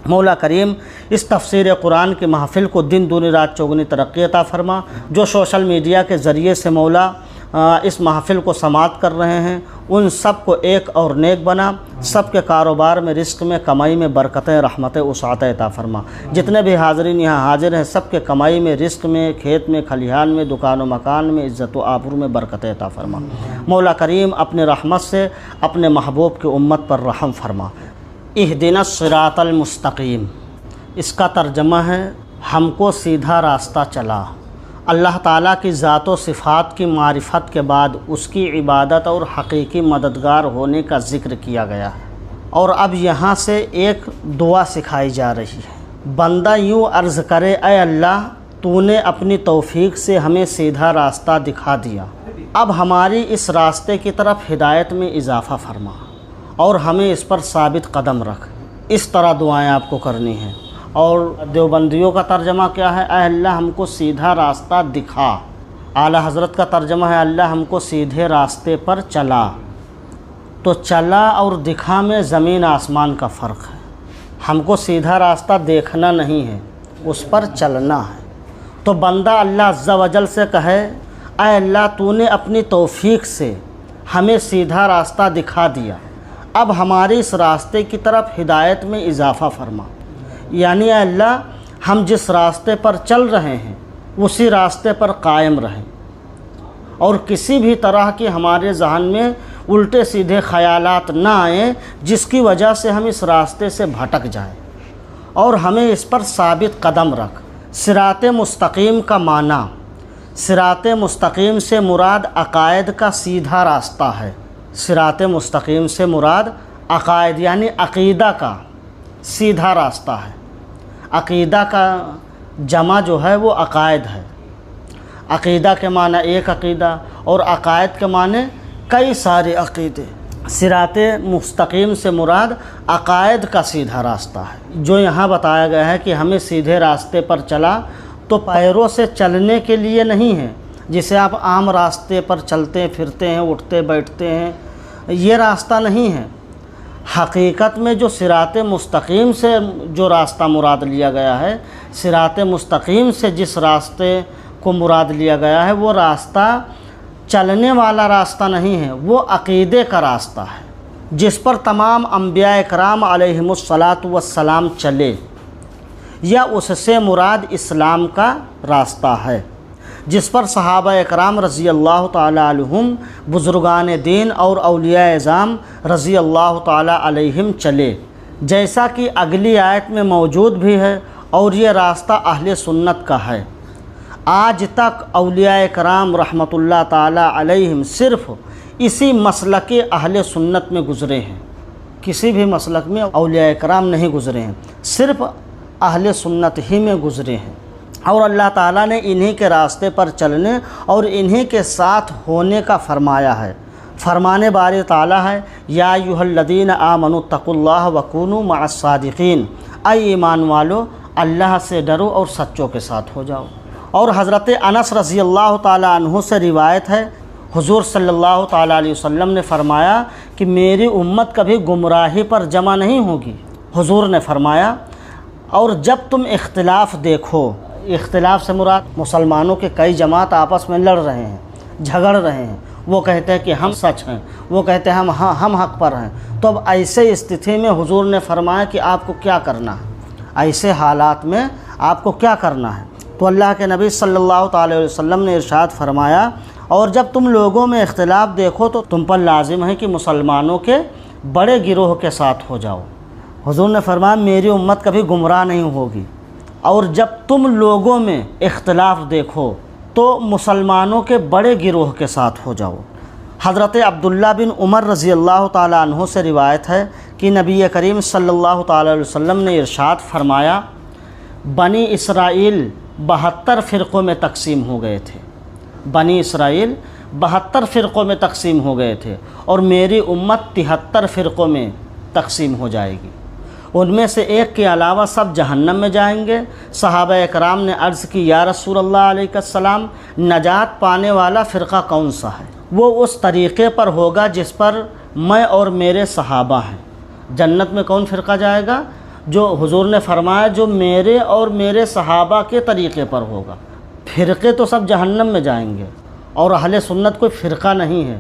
مولا کریم اس تفسیر قرآن کی محفل کو دن دونی رات چوگنی ترقی عطا فرما۔ جو سوشل میڈیا کے ذریعے سے مولا اس محفل کو سماعت کر رہے ہیں ان سب کو ایک اور نیک بنا، سب کے کاروبار میں، رزق میں، کمائی میں برکتیں، رحمتیں، وسعتیں عطا فرما۔ جتنے بھی حاضرین یہاں حاضر ہیں سب کے کمائی میں، رزق میں، کھیت میں، کھلیہان میں، دکان و مکان میں، عزت و آبرو میں برکتیں عطا فرما۔ مولا کریم اپنے رحمت سے اپنے محبوب کی امت پر رحم فرما۔ اہدنا الصراط المستقیم، اس کا ترجمہ ہے ہم کو سیدھا راستہ چلا۔ اللہ تعالیٰ کی ذات و صفات کی معرفت کے بعد اس کی عبادت اور حقیقی مددگار ہونے کا ذکر کیا گیا ہے، اور اب یہاں سے ایک دعا سکھائی جا رہی ہے۔ بندہ یوں عرض کرے، اے اللہ تو نے اپنی توفیق سے ہمیں سیدھا راستہ دکھا دیا، اب ہماری اس راستے کی طرف ہدایت میں اضافہ فرما اور ہمیں اس پر ثابت قدم رکھ۔ اس طرح دعائیں آپ کو کرنی ہیں۔ اور دیوبندیوں کا ترجمہ کیا ہے؟ اے اللہ ہم کو سیدھا راستہ دکھا۔ اعلیٰ حضرت کا ترجمہ ہے اللہ ہم کو سیدھے راستے پر چلا۔ تو چلا اور دکھا میں زمین آسمان کا فرق ہے۔ ہم کو سیدھا راستہ دیکھنا نہیں ہے، اس پر چلنا ہے۔ تو بندہ اللہ عز و جل سے کہے، اے اللہ تو نے اپنی توفیق سے ہمیں سیدھا راستہ دکھا دیا، اب ہماری اس راستے کی طرف ہدایت میں اضافہ فرما۔ یعنی اے اللہ ہم جس راستے پر چل رہے ہیں اسی راستے پر قائم رہیں، اور کسی بھی طرح کی ہمارے ذہن میں الٹے سیدھے خیالات نہ آئیں جس کی وجہ سے ہم اس راستے سے بھٹک جائیں، اور ہمیں اس پر ثابت قدم رکھ۔ صراط مستقیم کا معنی، صراط مستقیم سے مراد عقائد کا سیدھا راستہ ہے۔ صراط مستقیم سے مراد عقائد یعنی عقیدہ کا سیدھا راستہ ہے۔ عقیدہ کا جمع جو ہے وہ عقائد ہے۔ عقیدہ کے معنی ایک عقیدہ، اور عقائد کے معنی کئی سارے عقیدے۔ صراط مستقیم سے مراد عقائد کا سیدھا راستہ ہے۔ جو یہاں بتایا گیا ہے کہ ہمیں سیدھے راستے پر چلا، تو پیروں سے چلنے کے لیے نہیں ہے جسے آپ عام راستے پر چلتے پھرتے ہیں، اٹھتے بیٹھتے ہیں، یہ راستہ نہیں ہے۔ حقیقت میں جو صراط مستقیم سے جو راستہ مراد لیا گیا ہے، صراط مستقیم سے جس راستے کو مراد لیا گیا ہے وہ راستہ چلنے والا راستہ نہیں ہے، وہ عقیدے کا راستہ ہے جس پر تمام انبیاء اکرام علیہم الصلاۃ والسلام چلے، یا اس سے مراد اسلام کا راستہ ہے جس پر صحابہ اکرام رضی اللہ تعالیٰ عنہم، بزرگان دین اور اولیاء اعظام رضی اللہ تعالیٰ علیہم چلے، جیسا کہ اگلی آیت میں موجود بھی ہے، اور یہ راستہ اہل سنت کا ہے۔ آج تک اولیاء اکرام رحمۃ اللہ تعالیٰ علیہم صرف اسی مسلک اہل سنت میں گزرے ہیں، کسی بھی مسلک میں اولیاء اکرام نہیں گزرے ہیں، صرف اہل سنت ہی میں گزرے ہیں، اور اللہ تعالیٰ نے انہی کے راستے پر چلنے اور انہی کے ساتھ ہونے کا فرمایا ہے۔ فرمانے باری تعالیٰ ہے، یا ایھا الذین آمنوا اتقوا اللہ وکونوا مع الصادقین، اے ایمان والو اللہ سے ڈرو اور سچوں کے ساتھ ہو جاؤ۔ اور حضرت انس رضی اللہ تعالیٰ عنہ سے روایت ہے، حضور صلی اللہ تعالیٰ علیہ وسلم نے فرمایا کہ میری امت کبھی گمراہی پر جمع نہیں ہوگی۔ حضور نے فرمایا، اور جب تم اختلاف دیکھو، اختلاف سے مراد مسلمانوں کے کئی جماعت آپس میں لڑ رہے ہیں، جھگڑ رہے ہیں، وہ کہتے ہیں کہ ہم سچ ہیں، وہ کہتے ہیں ہم حق پر ہیں، تو اب ایسے استھتی میں حضور نے فرمایا کہ آپ کو کیا کرنا ہے، ایسے حالات میں آپ کو کیا کرنا ہے۔ تو اللہ کے نبی صلی اللہ تعالی علیہ وسلم نے ارشاد فرمایا، اور جب تم لوگوں میں اختلاف دیکھو تو تم پر لازم ہے کہ مسلمانوں کے بڑے گروہ کے ساتھ ہو جاؤ۔ حضور نے فرمایا میری امت کبھی گمراہ نہیں ہوگی، اور جب تم لوگوں میں اختلاف دیکھو تو مسلمانوں کے بڑے گروہ کے ساتھ ہو جاؤ۔ حضرت عبداللہ بن عمر رضی اللہ تعالیٰ عنہ سے روایت ہے کہ نبی کریم صلی اللہ تعالیٰ علیہ وسلم نے ارشاد فرمایا، بنی اسرائیل 72 فرقوں میں تقسیم ہو گئے تھے، بنی اسرائیل 72 فرقوں میں تقسیم ہو گئے تھے، اور میری امت 73 فرقوں میں تقسیم ہو جائے گی، ان میں سے ایک کے علاوہ سب جہنم میں جائیں گے۔ صحابہ اکرام نے عرض کی، یا رسول اللہ علیہ السلام، نجات پانے والا فرقہ کون سا ہے؟ وہ اس طریقے پر ہوگا جس پر میں اور میرے صحابہ ہیں۔ جنت میں کون فرقہ جائے گا؟ جو حضور نے فرمایا جو میرے اور میرے صحابہ کے طریقے پر ہوگا۔ فرقے تو سب جہنم میں جائیں گے، اور اہل سنت کوئی فرقہ نہیں ہے،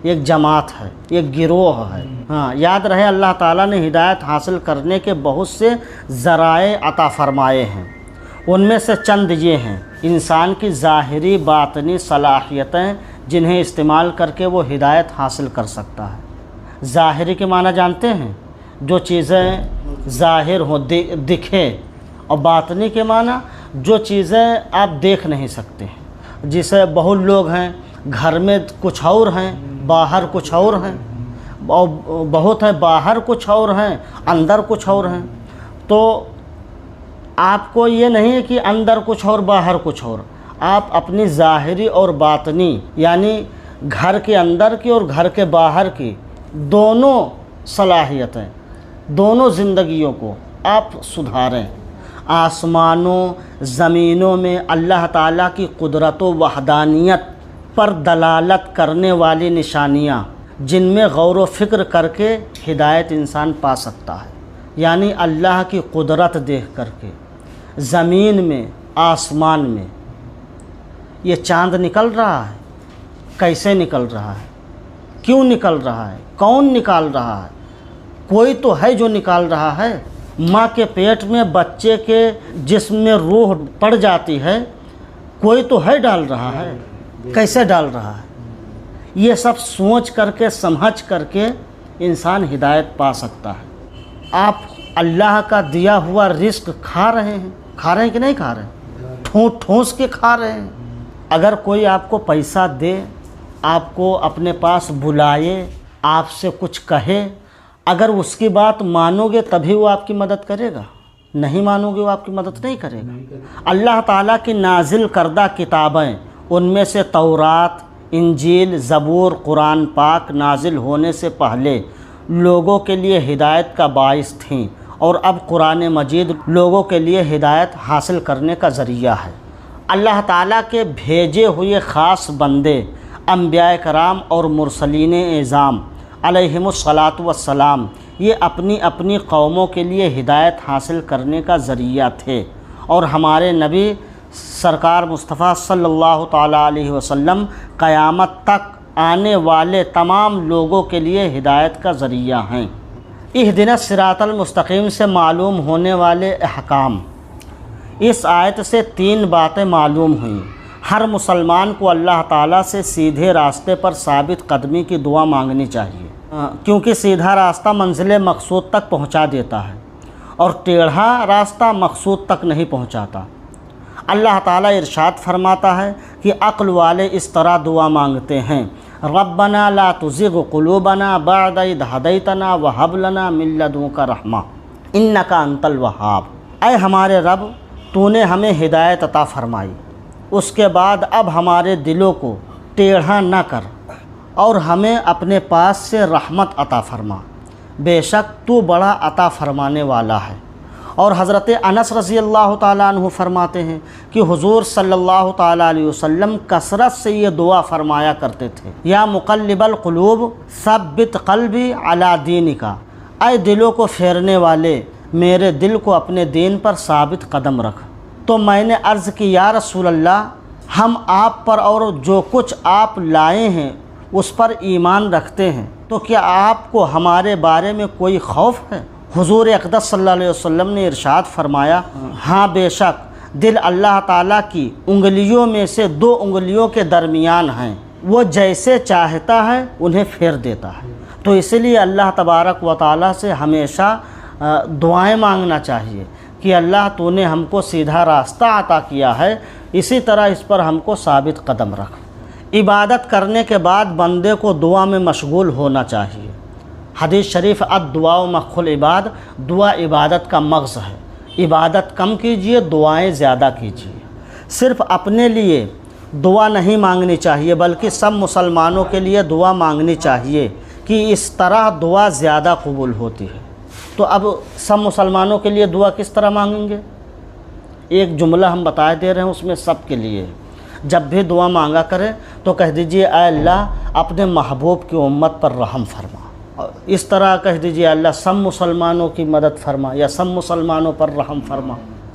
ایک جماعت ہے، ایک گروہ ہے۔ ہاں یاد رہے اللہ تعالیٰ نے ہدایت حاصل کرنے کے بہت سے ذرائع عطا فرمائے ہیں، ان میں سے چند یہ ہیں: انسان کی ظاہری باطنی صلاحیتیں جنہیں استعمال کر کے وہ ہدایت حاصل کر سکتا ہے۔ ظاہری کے معنی جانتے ہیں؟ جو چیزیں ظاہر ہوں، دکھے، اور باطنی کے معنی جو چیزیں آپ دیکھ نہیں سکتے ہیں، جسے بہت لوگ ہیں گھر میں کچھ اور ہیں، باہر کچھ اور ہیں، اور بہت ہیں باہر کچھ اور ہیں، اندر کچھ اور ہیں۔ تو آپ کو یہ نہیں ہے کہ اندر کچھ اور باہر کچھ اور، آپ اپنی ظاہری اور باطنی یعنی گھر کے اندر کی اور گھر کے باہر کی دونوں صلاحیتیں، دونوں زندگیوں کو آپ سدھاریں۔ آسمانوں زمینوں میں اللہ تعالیٰ کی قدرت و وحدانیت پر دلالت کرنے والی نشانیاں جن میں غور و فکر کر کے ہدایت انسان پا سکتا ہے، یعنی اللہ کی قدرت دیکھ کر کے زمین میں، آسمان میں یہ چاند نکل رہا ہے، کیسے نکل رہا ہے، کیوں نکل رہا ہے، کون نکال رہا ہے؟ کوئی تو ہے جو نکال رہا ہے۔ ماں کے پیٹ میں بچے کے جسم میں روح پڑ جاتی ہے، کوئی تو ہے ڈال رہا ہے، کیسے ڈال رہا ہے؟ یہ سب سوچ کر کے سمجھ کر کے انسان ہدایت پا سکتا ہے۔ آپ اللہ کا دیا ہوا رزق کھا رہے ہیں کہ نہیں کھا رہے ہیں؟ ٹھونس کے کھا رہے ہیں۔ اگر کوئی آپ کو پیسہ دے، آپ کو اپنے پاس بلائے، آپ سے کچھ کہے، اگر اس کی بات مانو گے تبھی وہ آپ کی مدد کرے گا، نہیں مانو گے وہ آپ کی مدد نہیں کرے گا۔ اللہ تعالیٰ کی نازل کردہ کتابیں، ان میں سے تورات، انجیل، زبور، قرآن پاک نازل ہونے سے پہلے لوگوں کے لیے ہدایت کا باعث تھیں، اور اب قرآن مجید لوگوں کے لیے ہدایت حاصل کرنے کا ذریعہ ہے۔ اللہ تعالیٰ کے بھیجے ہوئے خاص بندے انبیاء کرام اور مرسلین اعظام علیہم الصلاۃ والسلام یہ اپنی اپنی قوموں کے لیے ہدایت حاصل کرنے کا ذریعہ تھے، اور ہمارے نبی سرکار مصطفیٰ صلی اللہ تعالیٰ علیہ وسلم قیامت تک آنے والے تمام لوگوں کے لیے ہدایت کا ذریعہ ہیں۔ اہدنا الصراط المستقیم سے معلوم ہونے والے احکام، اس آیت سے 3 باتیں معلوم ہوئیں۔ ہر مسلمان کو اللہ تعالیٰ سے سیدھے راستے پر ثابت قدمی کی دعا مانگنی چاہیے، کیونکہ سیدھا راستہ منزل مقصود تک پہنچا دیتا ہے، اور ٹیڑھا راستہ مقصود تک نہیں پہنچاتا۔ اللہ تعالیٰ ارشاد فرماتا ہے کہ عقل والے اس طرح دعا مانگتے ہیں: ربنا لا تزغ قلوبنا بعد اذ ہدیتنا وہب لنا من لدنک رحمہ انک انت الوہاب۔ اے ہمارے رب، تو نے ہمیں ہدایت عطا فرمائی، اس کے بعد اب ہمارے دلوں کو ٹیڑھا نہ کر، اور ہمیں اپنے پاس سے رحمت عطا فرما، بے شک تو بڑا عطا فرمانے والا ہے۔ اور حضرت انس رضی اللہ تعالیٰ عنہ فرماتے ہیں کہ حضور صلی اللہ تعالیٰ علیہ وسلم کثرت سے یہ دعا فرمایا کرتے تھے: یا مقلب القلوب ثبت قلبی علی دینک، اے دلوں کو پھیرنے والے میرے دل کو اپنے دین پر ثابت قدم رکھ۔ تو میں نے عرض کی: یا رسول اللہ، ہم آپ پر اور جو کچھ آپ لائے ہیں اس پر ایمان رکھتے ہیں، تو کیا آپ کو ہمارے بارے میں کوئی خوف ہے؟ حضور اقدس صلی اللہ علیہ وسلم نے ارشاد فرمایا: ہاں بے شک دل اللہ تعالیٰ کی انگلیوں میں سے 2 انگلیوں کے درمیان ہیں، وہ جیسے چاہتا ہے انہیں پھیر دیتا ہے۔ تو اس لیے اللہ تبارک و تعالیٰ سے ہمیشہ دعائیں مانگنا چاہیے کہ اللہ تو نے ہم کو سیدھا راستہ عطا کیا ہے، اسی طرح اس پر ہم کو ثابت قدم رکھ۔ عبادت کرنے کے بعد بندے کو دعا میں مشغول ہونا چاہیے۔ حدیث شریف الدعاء مخ العباد، دعا عبادت کا مغز ہے۔ عبادت کم کیجئے، دعائیں زیادہ کیجئے۔ صرف اپنے لیے دعا نہیں مانگنی چاہیے بلکہ سب مسلمانوں کے لیے دعا مانگنی چاہیے کہ اس طرح دعا زیادہ قبول ہوتی ہے۔ تو اب سب مسلمانوں کے لیے دعا کس طرح مانگیں گے؟ ایک جملہ ہم بتا دے رہے ہیں، اس میں سب کے لیے جب بھی دعا مانگا کریں تو کہہ دیجئے: اے اللہ، اپنے محبوب کی امت پر رحم فرما، اس طرح کہہ دیجئے اللہ سب مسلمانوں کی مدد فرما یا سب مسلمانوں پر رحم فرما۔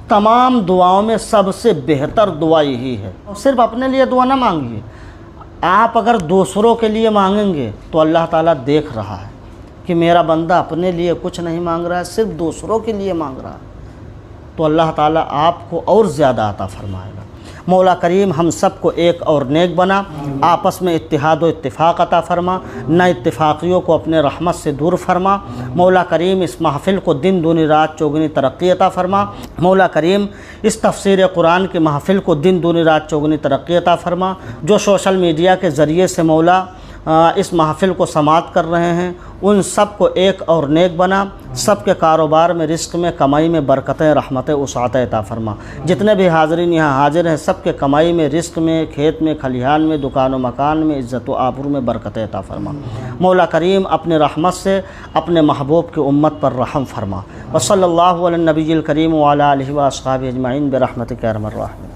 تمام دعاؤں میں سب سے بہتر دعا یہی ہے۔ صرف اپنے لیے دعا نہ مانگیے، آپ اگر دوسروں کے لیے مانگیں گے تو اللہ تعالیٰ دیکھ رہا ہے کہ میرا بندہ اپنے لیے کچھ نہیں مانگ رہا ہے، صرف دوسروں کے لیے مانگ رہا ہے، تو اللہ تعالیٰ آپ کو اور زیادہ عطا فرمائے گا۔ مولا کریم ہم سب کو ایک اور نیک بنا، آپس میں اتحاد و اتفاق عطا فرما، نہ اتفاقیوں کو اپنے رحمت سے دور فرما۔ مولا کریم اس محفل کو دن دونی رات چوگنی ترقی عطا فرما۔ مولا کریم اس تفسیر قرآن کے محفل کو دن دونی رات چوگنی ترقی عطا فرما۔ جو سوشل میڈیا کے ذریعے سے مولا اس محفل کو سماعت کر رہے ہیں ان سب کو ایک اور نیک بنا، سب کے کاروبار میں، رزق میں، کمائی میں برکتیں، رحمتیں، وسعتیں عطا فرما۔ جتنے بھی حاضرین یہاں حاضر ہیں سب کے کمائی میں، رزق میں، کھیت میں، کھلیہان میں، دکان و مکان میں، عزت و آبرو میں برکتیں عطا فرما۔ مولا کریم اپنے رحمت سے اپنے محبوب کی امت پر رحم فرما۔ وصلی اللہ علی النبی الکریم وعلی آلہ واصحابہ اجمعین برحمتک یا ارحم الراحمین۔